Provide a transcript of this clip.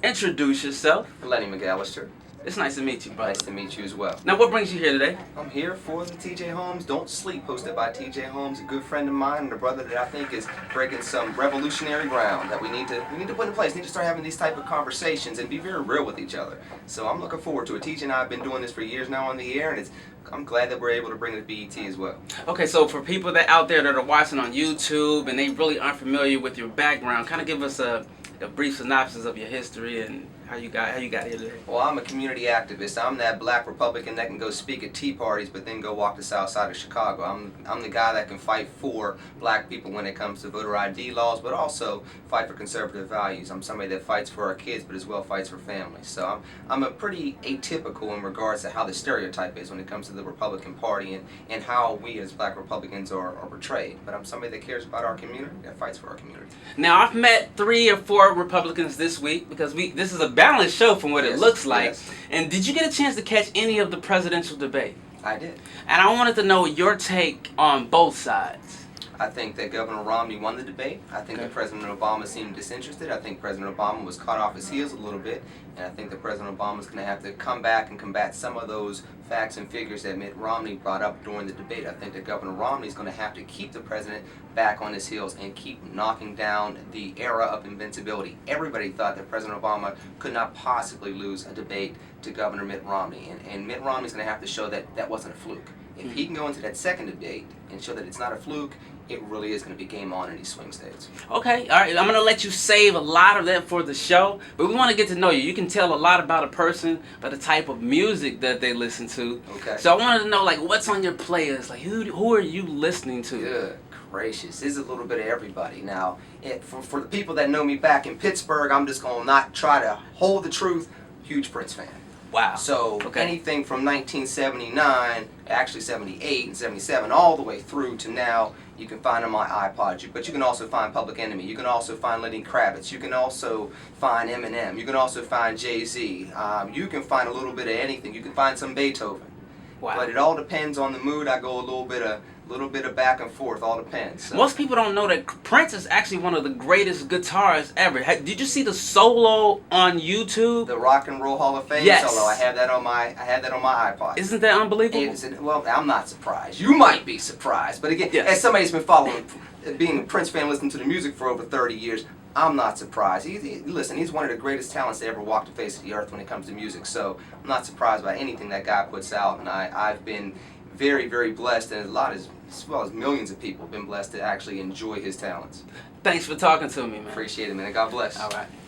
Introduce yourself. Lenny McAllister. It's nice to meet you, brother. Nice to meet you as well. Now, what brings you here today? I'm here for the TJ Holmes Don't Sleep, hosted by TJ Holmes, a good friend of mine and a brother that I think is breaking some revolutionary ground that we need to put in place. We need to start having these type of conversations and be very real with each other. So I'm looking forward to it. TJ and I have been doing this for years now on the air, and I'm glad that we're able to bring it to BET as well. Okay, so for people that out there that are watching on YouTube and they really aren't familiar with your background, kind of give us a brief synopsis of your history and how you got here today. Well, I'm a community activist. I'm that black Republican that can go speak at tea parties but then go walk the south side of Chicago. I'm the guy that can fight for black people when it comes to voter ID laws, but also fight for conservative values. I'm somebody that fights for our kids but as well fights for families. So I'm a pretty atypical in regards to how the stereotype is when it comes to the Republican Party and how we as black Republicans are portrayed. But I'm somebody that cares about our community, that fights for our community. Now, I've met 3 or 4 Republicans this week because this is a balanced show from what it looks like. Yes. And did you get a chance to catch any of the presidential debate? I did. And I wanted to know your take on both sides. I think that Governor Romney won the debate. I think that President Obama seemed disinterested. I think President Obama was caught off his heels a little bit. And I think that President Obama is going to have to come back and combat some of those facts and figures that Mitt Romney brought up during the debate. I think that Governor Romney is going to have to keep the president back on his heels and keep knocking down the era of invincibility. Everybody thought that President Obama could not possibly lose a debate to Governor Mitt Romney. And Mitt Romney is going to have to show that that wasn't a fluke. If he can go into that second debate and show that it's not a fluke, it really is going to be game on in these swing states. Okay, all right. I'm going to let you save a lot of that for the show, but we want to get to know you. You can tell a lot about a person by the type of music that they listen to. Okay. So I wanted to know, like, what's on your playlist? Like, who are you listening to? Good gracious. This is a little bit of everybody. Now, for the people that know me back in Pittsburgh, I'm just going to not try to hold the truth. Huge Prince fan. Wow. So anything from 1979, actually 78 and 77, all the way through to now, you can find on my iPod. But you can also find Public Enemy. You can also find Lenny Kravitz. You can also find Eminem. You can also find Jay-Z. You can find a little bit of anything. You can find some Beethoven. Wow. But it all depends on the mood. I go a little bit of back and forth. All depends. So. Most people don't know that Prince is actually one of the greatest guitarists ever. Did you see the solo on YouTube? The Rock and Roll Hall of Fame solo. I had that on my iPod. Isn't that unbelievable? Well, I'm not surprised. You might be surprised, but again, as somebody who's been following, being a Prince fan, listening to the music for over 30 years, I'm not surprised. Listen, he's one of the greatest talents to ever walk the face of the earth when it comes to music. So I'm not surprised by anything that guy puts out, and I've been very, very blessed, and as well as millions of people have been blessed to actually enjoy his talents. Thanks for talking to me, man. Appreciate it, man. God bless. All right.